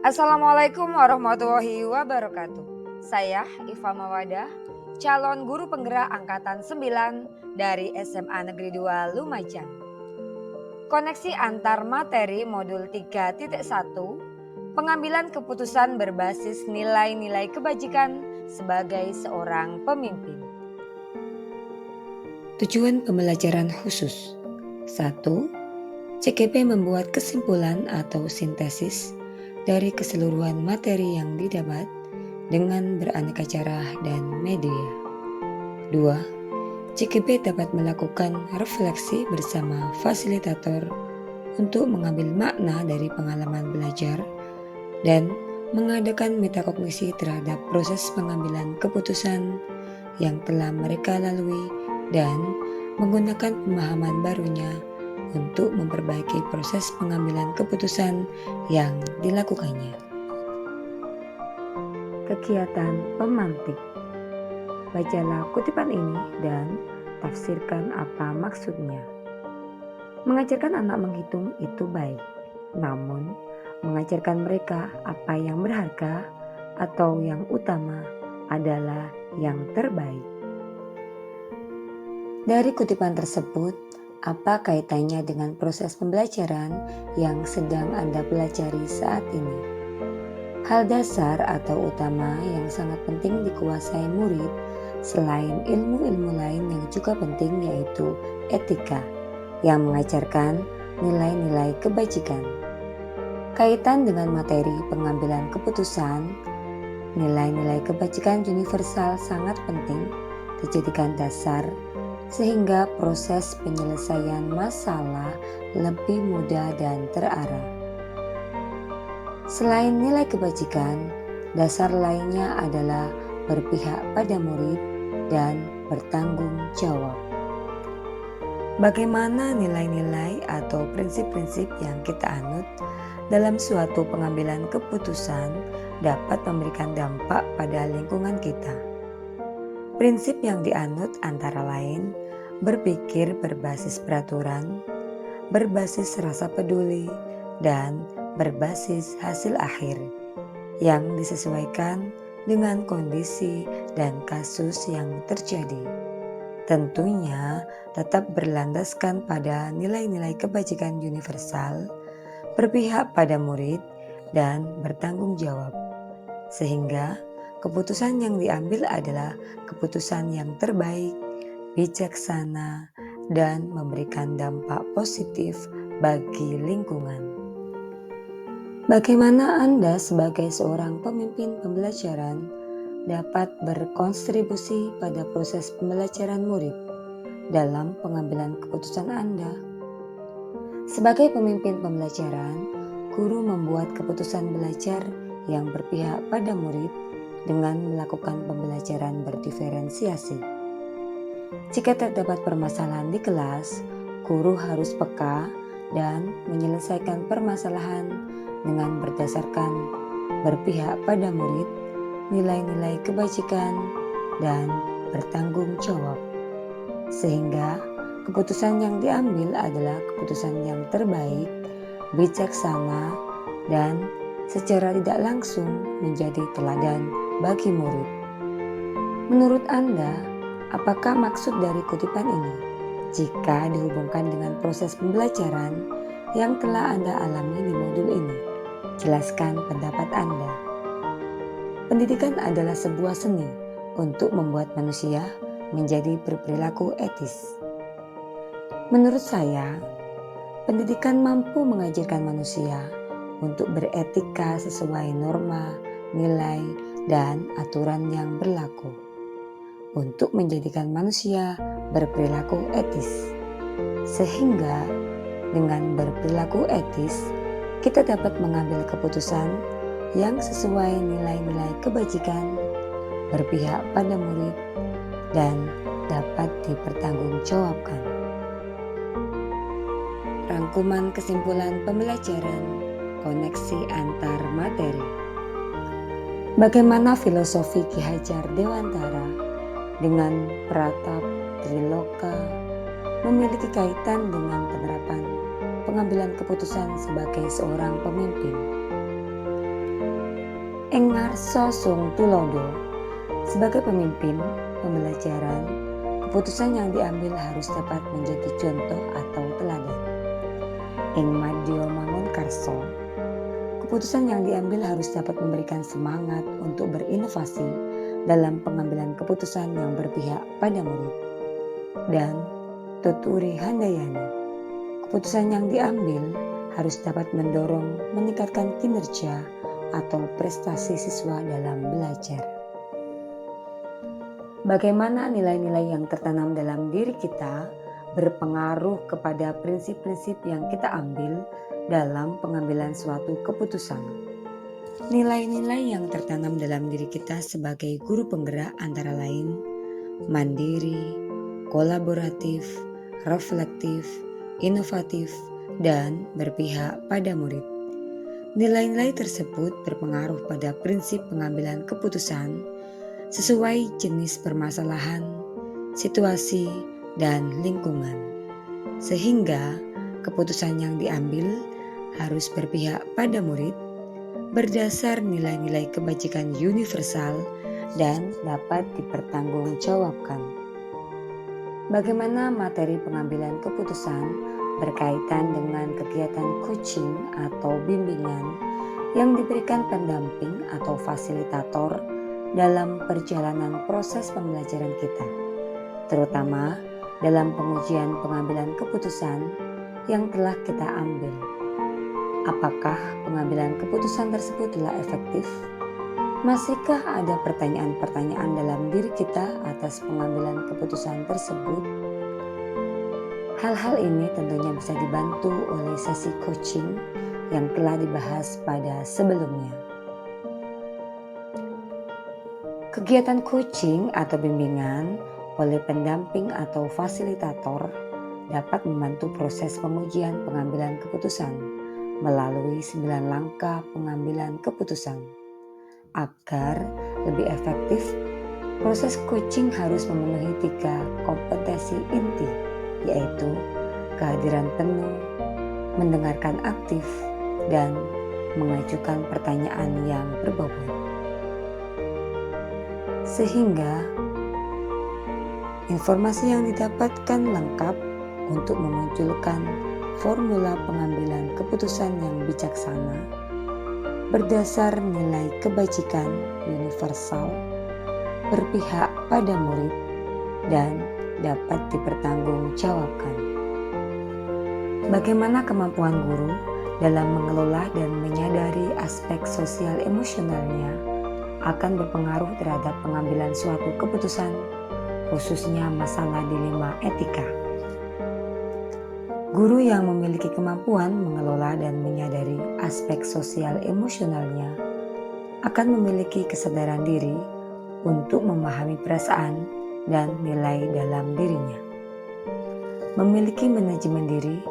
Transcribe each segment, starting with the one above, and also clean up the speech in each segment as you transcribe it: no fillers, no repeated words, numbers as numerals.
Assalamualaikum warahmatullahi wabarakatuh. Saya Iva Mawadah, calon guru penggerak angkatan 9 dari SMA Negeri 2 Lumajang. Koneksi antar materi modul 3.1, pengambilan keputusan berbasis nilai-nilai kebajikan sebagai seorang pemimpin. Tujuan pembelajaran khusus 1. CKP membuat kesimpulan atau sintesis dari keseluruhan materi yang didapat dengan beraneka cara dan media. 2. CKP dapat melakukan refleksi bersama fasilitator untuk mengambil makna dari pengalaman belajar dan mengadakan metakognisi terhadap proses pengambilan keputusan yang telah mereka lalui dan menggunakan pemahaman barunya untuk memperbaiki proses pengambilan keputusan yang dilakukannya. Kegiatan pemantik. Bacalah kutipan ini dan tafsirkan apa maksudnya. Mengajarkan anak menghitung itu baik, namun mengajarkan mereka apa yang berharga atau yang utama adalah yang terbaik. Dari kutipan tersebut, apa kaitannya dengan proses pembelajaran yang sedang Anda pelajari saat ini? Hal dasar atau utama yang sangat penting dikuasai murid selain ilmu-ilmu lain yang juga penting yaitu etika yang mengajarkan nilai-nilai kebajikan. Kaitan dengan materi pengambilan keputusan, nilai-nilai kebajikan universal sangat penting dijadikan dasar sehingga proses penyelesaian masalah lebih mudah dan terarah. Selain nilai kebajikan, dasar lainnya adalah berpihak pada murid dan bertanggung jawab. Bagaimana nilai-nilai atau prinsip-prinsip yang kita anut dalam suatu pengambilan keputusan dapat memberikan dampak pada lingkungan kita? Prinsip yang dianut antara lain berpikir berbasis peraturan, berbasis rasa peduli, dan berbasis hasil akhir yang disesuaikan dengan kondisi dan kasus yang terjadi. Tentunya tetap berlandaskan pada nilai-nilai kebajikan universal, berpihak pada murid, dan bertanggung jawab. Sehingga keputusan yang diambil adalah keputusan yang terbaik, bijaksana, dan memberikan dampak positif bagi lingkungan. Bagaimana Anda sebagai seorang pemimpin pembelajaran dapat berkontribusi pada proses pembelajaran murid dalam pengambilan keputusan Anda? Sebagai pemimpin pembelajaran, guru membuat keputusan belajar yang berpihak pada murid dengan melakukan pembelajaran berdiferensiasi. Jika terdapat permasalahan di kelas, guru harus peka dan menyelesaikan permasalahan dengan berdasarkan berpihak pada murid, nilai-nilai kebajikan, dan bertanggung jawab. Sehingga keputusan yang diambil adalah keputusan yang terbaik, bijaksana, dan secara tidak langsung menjadi teladan bagi murid. Menurut Anda, apakah maksud dari kutipan ini? Jika dihubungkan dengan proses pembelajaran yang telah Anda alami di modul ini, jelaskan pendapat Anda. Pendidikan adalah sebuah seni untuk membuat manusia menjadi berperilaku etis. Menurut saya, pendidikan mampu mengajarkan manusia untuk beretika sesuai norma, nilai, dan aturan yang berlaku, untuk menjadikan manusia berperilaku etis. Sehingga dengan berperilaku etis, kita dapat mengambil keputusan yang sesuai nilai-nilai kebajikan, berpihak pada murid, dan dapat dipertanggungjawabkan. Rangkuman kesimpulan pembelajaran, koneksi antar materi. Bagaimana filosofi Ki Hajar Dewantara dengan Pratap Triloka memiliki kaitan dengan penerapan pengambilan keputusan sebagai seorang pemimpin? Engarso Sung Tulodo, sebagai pemimpin pembelajaran, keputusan yang diambil harus dapat menjadi contoh atau teladan. Ing Madyo Mangunkarso, keputusan yang diambil harus dapat memberikan semangat untuk berinovasi dalam pengambilan keputusan yang berpihak pada murid. Dan Tuturi Handayani, keputusan yang diambil harus dapat mendorong meningkatkan kinerja atau prestasi siswa dalam belajar. Bagaimana nilai-nilai yang tertanam dalam diri kita berpengaruh kepada prinsip-prinsip yang kita ambil dalam pengambilan suatu keputusan. Nilai-nilai yang tertanam dalam diri kita sebagai guru penggerak antara lain mandiri, kolaboratif, reflektif, inovatif, dan berpihak pada murid. Nilai-nilai tersebut berpengaruh pada prinsip pengambilan keputusan sesuai jenis permasalahan, situasi, dan lingkungan. Sehingga keputusan yang diambil harus berpihak pada murid berdasar nilai-nilai kebajikan universal dan dapat dipertanggungjawabkan. Bagaimana materi pengambilan keputusan berkaitan dengan kegiatan coaching atau bimbingan yang diberikan pendamping atau fasilitator dalam perjalanan proses pembelajaran kita, terutama dalam pengujian pengambilan keputusan yang telah kita ambil. Apakah pengambilan keputusan tersebut telah efektif? Masihkah ada pertanyaan-pertanyaan dalam diri kita atas pengambilan keputusan tersebut? Hal-hal ini tentunya bisa dibantu oleh sesi coaching yang telah dibahas pada sebelumnya. Kegiatan coaching atau bimbingan oleh pendamping atau fasilitator dapat membantu proses pengujian pengambilan keputusan melalui 9 langkah pengambilan keputusan. Agar lebih efektif, proses coaching harus memenuhi 3 kompetensi inti, yaitu kehadiran penuh, mendengarkan aktif, dan mengajukan pertanyaan yang berbobot. Sehingga informasi yang didapatkan lengkap untuk memunculkan formula pengambilan keputusan yang bijaksana berdasar nilai kebajikan universal, berpihak pada murid, dan dapat dipertanggungjawabkan. Bagaimana kemampuan guru dalam mengelola dan menyadari aspek sosial emosionalnya akan berpengaruh terhadap pengambilan suatu keputusan, khususnya masalah dilema etika. Guru yang memiliki kemampuan mengelola dan menyadari aspek sosial emosionalnya akan memiliki kesadaran diri untuk memahami perasaan dan nilai dalam dirinya. Memiliki manajemen diri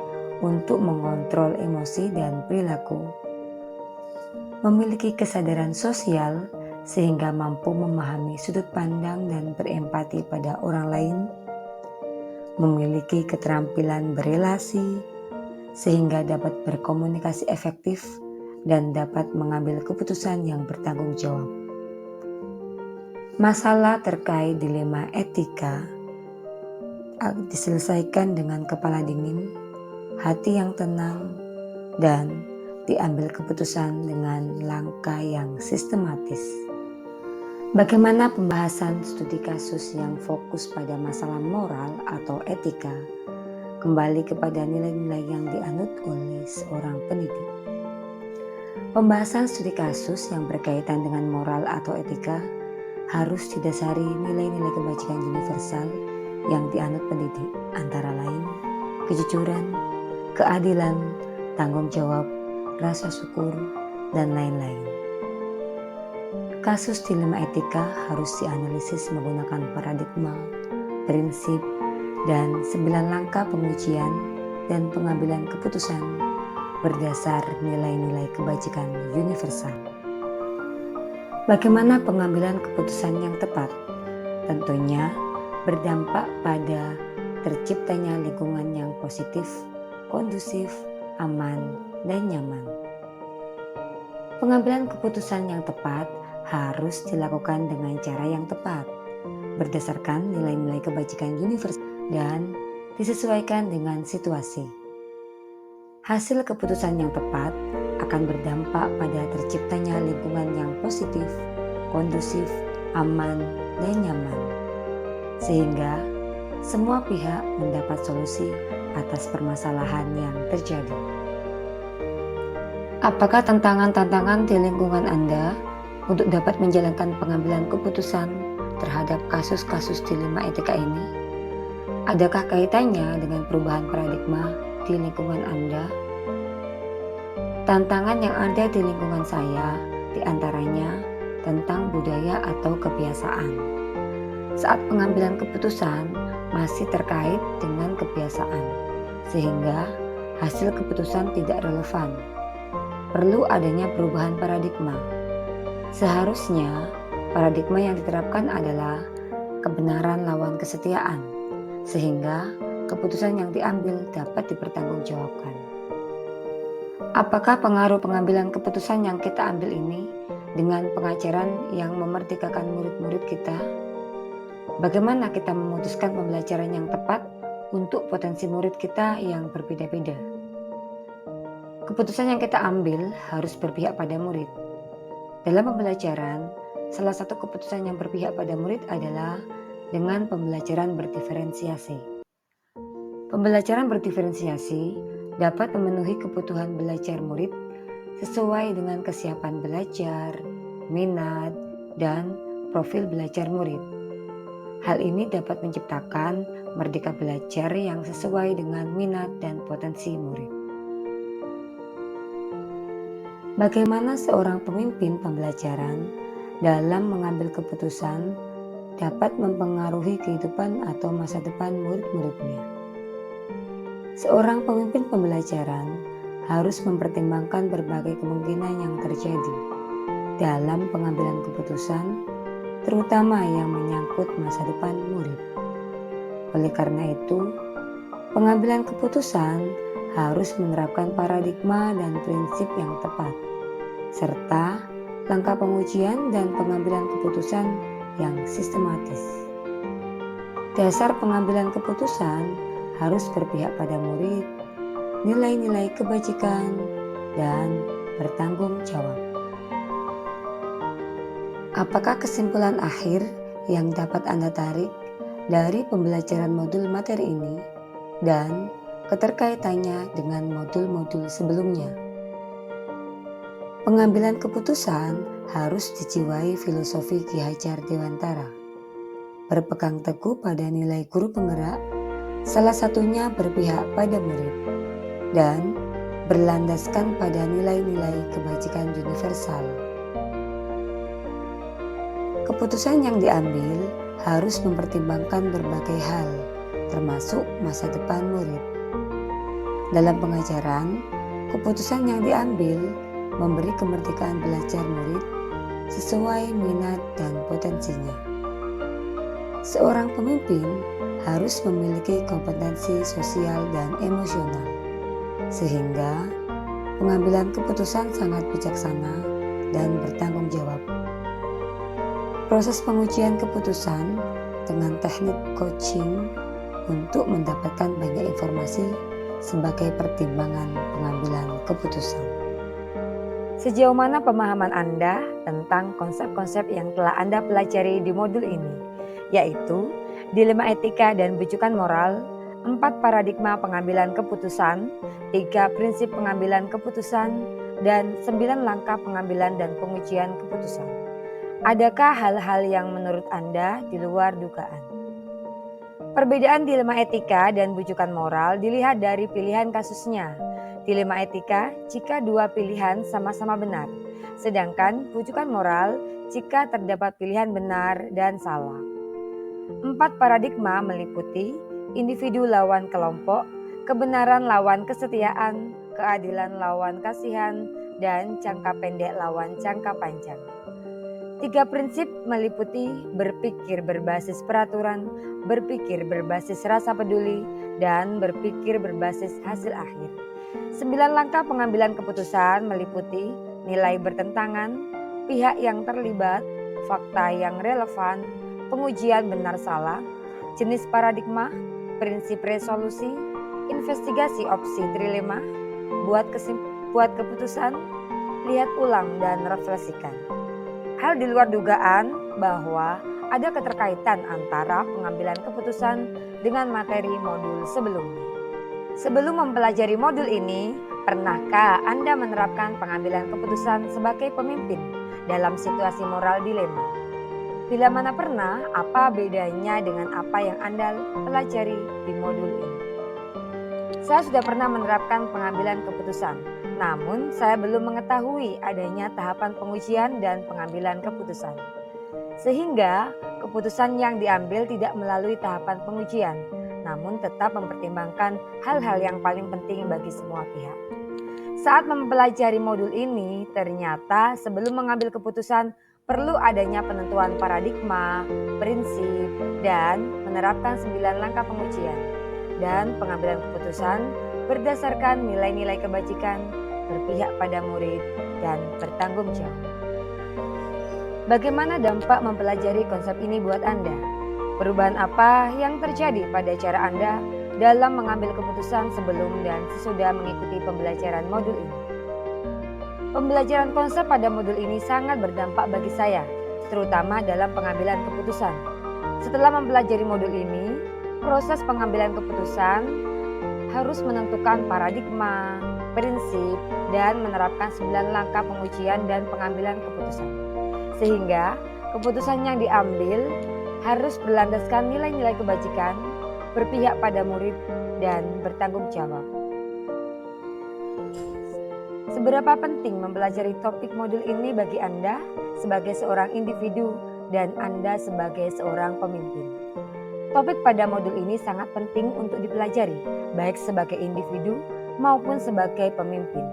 untuk mengontrol emosi dan perilaku. Memiliki kesadaran sosial sehingga mampu memahami sudut pandang dan berempati pada orang lain. Memiliki keterampilan berelasi sehingga dapat berkomunikasi efektif dan dapat mengambil keputusan yang bertanggung jawab. Masalah terkait dilema etika diselesaikan dengan kepala dingin, hati yang tenang, dan diambil keputusan dengan langkah yang sistematis. Bagaimana pembahasan studi kasus yang fokus pada masalah moral atau etika kembali kepada nilai-nilai yang dianut oleh seorang pendidik. Pembahasan studi kasus yang berkaitan dengan moral atau etika harus didasari nilai-nilai kebajikan universal yang dianut pendidik, antara lain kejujuran, keadilan, tanggung jawab, rasa syukur, dan lain-lain. Kasus dilema etika harus dianalisis menggunakan paradigma, prinsip, dan 9 langkah pengujian dan pengambilan keputusan berdasar nilai-nilai kebajikan universal. Bagaimana pengambilan keputusan yang tepat? Tentunya berdampak pada terciptanya lingkungan yang positif, kondusif, aman, dan nyaman. Pengambilan keputusan yang tepat harus dilakukan dengan cara yang tepat, berdasarkan nilai-nilai kebajikan universal dan disesuaikan dengan situasi. Hasil keputusan yang tepat akan berdampak pada terciptanya lingkungan yang positif, kondusif, aman, dan nyaman, sehingga semua pihak mendapat solusi atas permasalahan yang terjadi. Apakah tantangan-tantangan di lingkungan Anda untuk dapat menjalankan pengambilan keputusan terhadap kasus-kasus dilema etika ini? Adakah kaitannya dengan perubahan paradigma di lingkungan Anda? Tantangan yang ada di lingkungan saya diantaranya tentang budaya atau kebiasaan. Saat pengambilan keputusan masih terkait dengan kebiasaan, sehingga hasil keputusan tidak relevan. Perlu adanya perubahan paradigma. Seharusnya paradigma yang diterapkan adalah kebenaran lawan kesetiaan, sehingga keputusan yang diambil dapat dipertanggungjawabkan. Apakah pengaruh pengambilan keputusan yang kita ambil ini dengan pengajaran yang memerdekakan murid-murid kita? Bagaimana kita memutuskan pembelajaran yang tepat untuk potensi murid kita yang berbeda-beda? Keputusan yang kita ambil harus berpihak pada murid. Dalam pembelajaran, salah satu keputusan yang berpihak pada murid adalah dengan pembelajaran berdiferensiasi. Pembelajaran berdiferensiasi dapat memenuhi kebutuhan belajar murid sesuai dengan kesiapan belajar, minat, dan profil belajar murid. Hal ini dapat menciptakan merdeka belajar yang sesuai dengan minat dan potensi murid. Bagaimana seorang pemimpin pembelajaran dalam mengambil keputusan dapat mempengaruhi kehidupan atau masa depan murid-muridnya? Seorang pemimpin pembelajaran harus mempertimbangkan berbagai kemungkinan yang terjadi dalam pengambilan keputusan, terutama yang menyangkut masa depan murid. Oleh karena itu, pengambilan keputusan harus menerapkan paradigma dan prinsip yang tepat, serta langkah pengujian dan pengambilan keputusan yang sistematis. Dasar pengambilan keputusan harus berpihak pada murid, nilai-nilai kebajikan, dan bertanggung jawab. Apakah kesimpulan akhir yang dapat Anda tarik dari pembelajaran modul materi ini dan keterkaitannya dengan modul-modul sebelumnya? Pengambilan keputusan harus dijiwai filosofi Ki Hajar Dewantara, berpegang teguh pada nilai guru penggerak, salah satunya berpihak pada murid, dan berlandaskan pada nilai-nilai kebajikan universal. Keputusan yang diambil harus mempertimbangkan berbagai hal, termasuk masa depan murid. Dalam pengajaran, keputusan yang diambil memberi kemerdekaan belajar murid sesuai minat dan potensinya. Seorang pemimpin harus memiliki kompetensi sosial dan emosional, sehingga pengambilan keputusan sangat bijaksana dan bertanggung jawab. Proses pengujian keputusan dengan teknik coaching untuk mendapatkan banyak informasi sebagai pertimbangan pengambilan keputusan. Sejauh mana pemahaman Anda tentang konsep-konsep yang telah Anda pelajari di modul ini, yaitu dilema etika dan bujukan moral, 4 paradigma pengambilan keputusan, 3 prinsip pengambilan keputusan, dan 9 langkah pengambilan dan pengujian keputusan. Adakah hal-hal yang menurut Anda di luar dugaan? Perbedaan dilema etika dan bujukan moral dilihat dari pilihan kasusnya. Dilema etika jika dua pilihan sama-sama benar, sedangkan bujukan moral jika terdapat pilihan benar dan salah. 4 paradigma meliputi individu lawan kelompok, kebenaran lawan kesetiaan, keadilan lawan kasihan, dan jangka pendek lawan jangka panjang. 3 prinsip meliputi berpikir berbasis peraturan, berpikir berbasis rasa peduli, dan berpikir berbasis hasil akhir. 9 langkah pengambilan keputusan meliputi nilai bertentangan, pihak yang terlibat, fakta yang relevan, pengujian benar salah, jenis paradigma, prinsip resolusi, investigasi opsi trilema, buat keputusan, lihat ulang dan refleksikan. Hal di luar dugaan bahwa ada keterkaitan antara pengambilan keputusan dengan materi modul sebelumnya. Sebelum mempelajari modul ini, pernahkah Anda menerapkan pengambilan keputusan sebagai pemimpin dalam situasi moral dilema? Bila mana pernah, apa bedanya dengan apa yang Anda pelajari di modul ini? Saya sudah pernah menerapkan pengambilan keputusan, namun saya belum mengetahui adanya tahapan pengujian dan pengambilan keputusan. Sehingga keputusan yang diambil tidak melalui tahapan pengujian, namun tetap mempertimbangkan hal-hal yang paling penting bagi semua pihak. Saat mempelajari modul ini, ternyata sebelum mengambil keputusan perlu adanya penentuan paradigma, prinsip, dan menerapkan 9 langkah pengujian dan pengambilan keputusan berdasarkan nilai-nilai kebajikan, berpihak pada murid, dan bertanggung jawab. Bagaimana dampak mempelajari konsep ini buat Anda? Perubahan apa yang terjadi pada cara Anda dalam mengambil keputusan sebelum dan sesudah mengikuti pembelajaran modul ini? Pembelajaran konsep pada modul ini sangat berdampak bagi saya, terutama dalam pengambilan keputusan. Setelah mempelajari modul ini, proses pengambilan keputusan harus menentukan paradigma, prinsip, dan menerapkan 9 langkah pengujian dan pengambilan keputusan. Sehingga keputusan yang diambil harus berlandaskan nilai-nilai kebajikan, berpihak pada murid, dan bertanggung jawab. Seberapa penting mempelajari topik modul ini bagi Anda sebagai seorang individu dan Anda sebagai seorang pemimpin? Topik pada modul ini sangat penting untuk dipelajari, baik sebagai individu maupun sebagai pemimpin,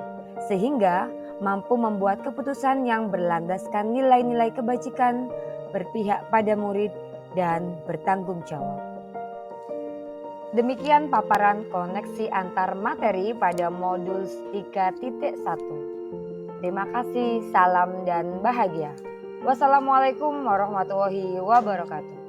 sehingga mampu membuat keputusan yang berlandaskan nilai-nilai kebajikan, berpihak pada murid, dan bertanggung jawab. Demikian paparan koneksi antar materi pada modul 3.1. Terima kasih, salam dan bahagia. Wassalamualaikum warahmatullahi wabarakatuh.